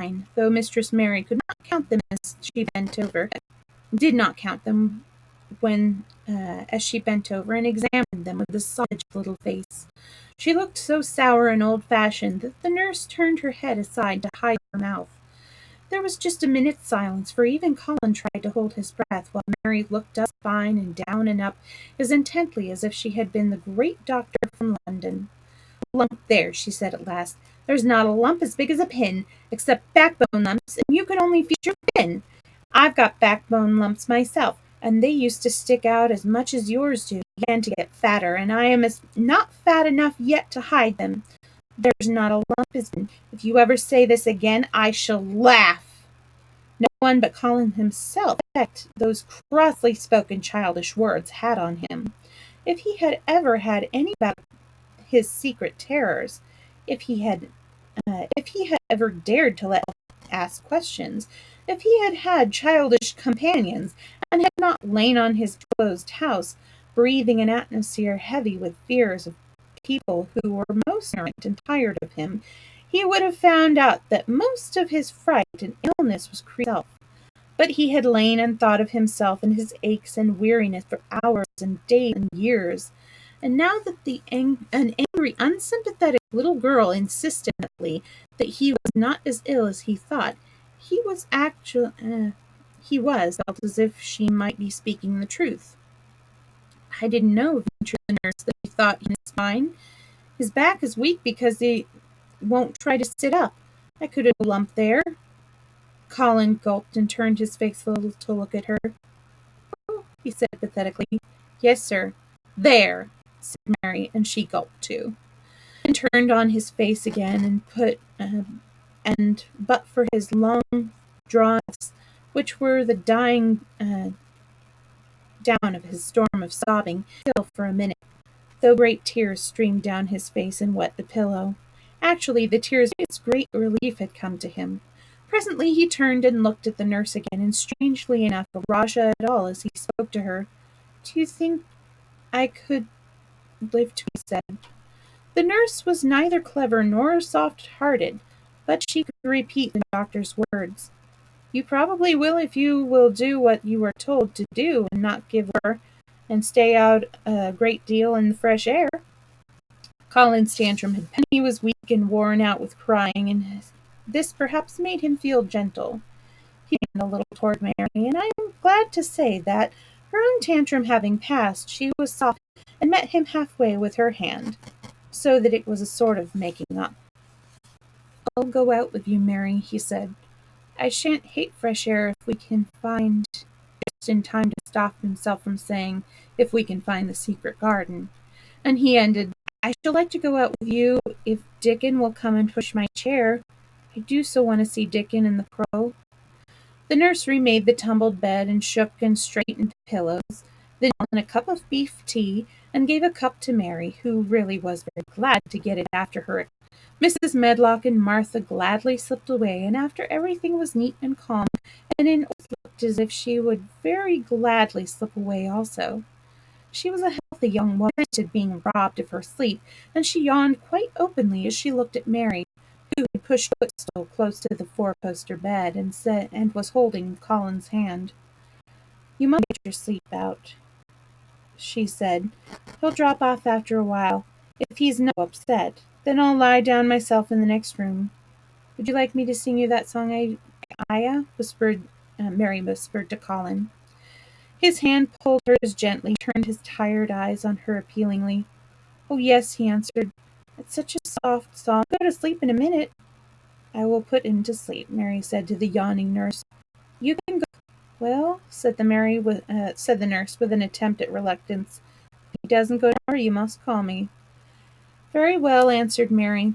9, though Mistress Mary could not count them as she bent over, did not count them when as she bent over and examined them with a savage little face. She looked so sour and old-fashioned that the nurse turned her head aside to hide her mouth. There was just a minute's silence, for even Colin tried to hold his breath, while Mary looked up spine and down and up as intently as if she had been the great doctor from London. "Lump there," she said at last. "There's not a lump as big as a pin, except backbone lumps, and you could only feed your pin. I've got backbone lumps myself, and they used to stick out as much as yours do, began to get fatter, and I am not fat enough yet to hide them. There's not a lump as big. If you ever say this again, I shall laugh." No one but Colin himself effect those crossly spoken childish words had on him. If he had ever had any about his secret terrors, if he had ever dared to let ask questions, if he had had childish companions, and had not lain on his closed house, breathing an atmosphere heavy with fears of people who were most ignorant and tired of him, he would have found out that most of his fright and illness was himself. But he had lain and thought of himself and his aches and weariness for hours and days and years. And now that an angry, unsympathetic little girl insisted that he was not as ill as he thought, he felt as if she might be speaking the truth. "I didn't know," ventured the nurse, "that you thought he was fine. His back is weak because he won't try to sit up. I could have a lump there." Colin gulped and turned his face a little to look at her. "Oh," he said pathetically. "Yes, sir. There," said Mary, and she gulped too, and turned on his face again, and but for his long draughts, which were the dying down of his storm of sobbing, still for a minute, though great tears streamed down his face and wet the pillow. Actually, the tears of its great relief had come to him. Presently he turned and looked at the nurse again, and strangely enough, Rajah at all as he spoke to her. "Do you think I could live to," he said. The nurse was neither clever nor soft-hearted, but she could repeat the doctor's words. "You probably will if you will do what you are told to do and not give her and stay out a great deal in the fresh air." Colin's tantrum had passed. He was weak and worn out with crying, and this perhaps made him feel gentle. He leaned a little toward Mary, and I am glad to say that, her own tantrum having passed, she was soft and met him halfway with her hand, so that it was a sort of making up. "I'll go out with you, Mary," he said. "I shan't hate fresh air if we can find—" just in time to stop himself from saying, "if we can find the secret garden." And he ended, "I shall like to go out with you if Dickon will come and push my chair. I do so want to see Dickon and the crow." The nursery made the tumbled bed and shook and straightened the pillows, then on a cup of beef tea, and gave a cup to Mary, who really was very glad to get it after her. Mrs. Medlock and Martha gladly slipped away, and after everything was neat and calm, and in looked as if she would very gladly slip away also. She was a healthy young woman, at being robbed of her sleep, and she yawned quite openly as she looked at Mary, who had pushed a footstool close to the four-poster bed, and was holding Colin's hand. "You must get your sleep out," she said. "He'll drop off after a while, if he's no upset. Then I'll lie down myself in the next room. Would you like me to sing you that song Aya?" Mary whispered to Colin. His hand pulled hers gently, turned his tired eyes on her appealingly. "Oh, yes," he answered. "It's such a soft song. Go to sleep in a minute." "I will put him to sleep," Mary said to the yawning nurse. "You can go." "Well," said the nurse with an attempt at reluctance, "if he doesn't go to her, you must call me." "Very well," answered Mary.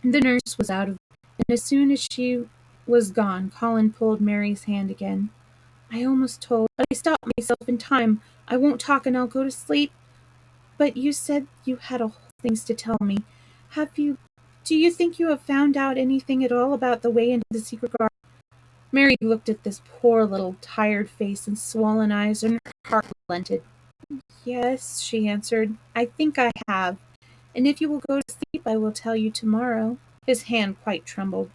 The nurse was out of bed, and as soon as she was gone, Colin pulled Mary's hand again. "I almost told, but I stopped myself in time. I won't talk and I'll go to sleep. But you said you had all things to tell me. Do you think you have found out anything at all about the way into the secret garden?" Mary looked at this poor little tired face and swollen eyes, and her heart relented. "Yes," she answered, "I think I have. And if you will go to sleep, I will tell you tomorrow." His hand quite trembled.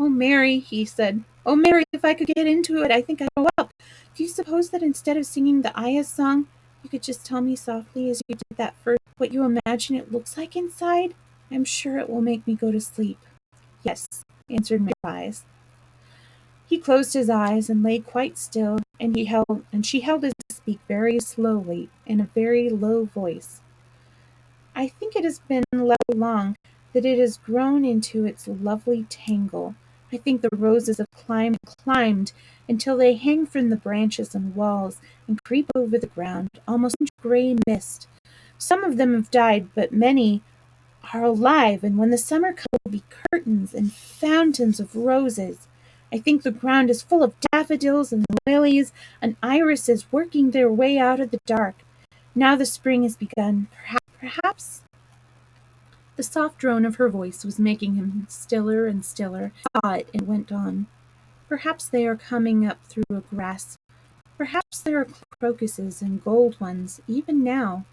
"Oh, Mary," he said. "Oh, Mary, if I could get into it, I think I'd go up. Do you suppose that instead of singing the Aya's song, you could just tell me softly as you did that first what you imagine it looks like inside? I'm sure it will make me go to sleep." "Yes," answered Mary's. He closed his eyes and lay quite still, and she held his speak very slowly in a very low voice. "I think it has been left so long that it has grown into its lovely tangle. I think the roses have climbed until they hang from the branches and walls and creep over the ground, almost in gray mist. Some of them have died, but many are alive, and when the summer comes there will be curtains and fountains of roses. I think the ground is full of daffodils and lilies and irises working their way out of the dark. Now the spring has begun. Perhaps the soft drone of her voice was making him stiller and stiller. He saw it and went on. Perhaps they are coming up through a grass. Perhaps there are crocuses and gold ones, even now.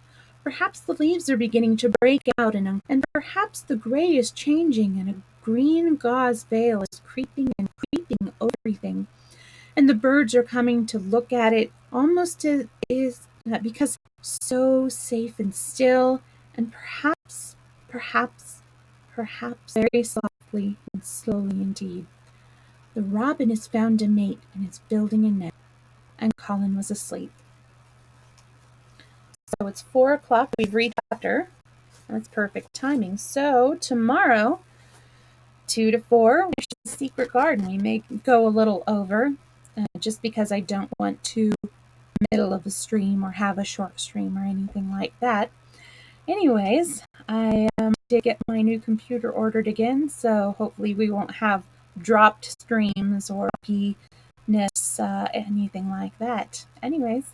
Perhaps the leaves are beginning to break out, and perhaps the gray is changing, and a green gauze veil is creeping and creeping over everything. And the birds are coming to look at it almost as is because it's so safe and still, and perhaps, very softly and slowly indeed, the robin has found a mate and is building a nest." And Colin was asleep. So it's 4 o'clock. We've read chapter. That's perfect timing. So tomorrow, 2 to 4, Secret Garden. We may go a little over, just because I don't want to middle of a stream or have a short stream or anything like that. Anyways, I did get my new computer ordered again, so hopefully we won't have dropped streams or roughiness, anything like that. Anyways,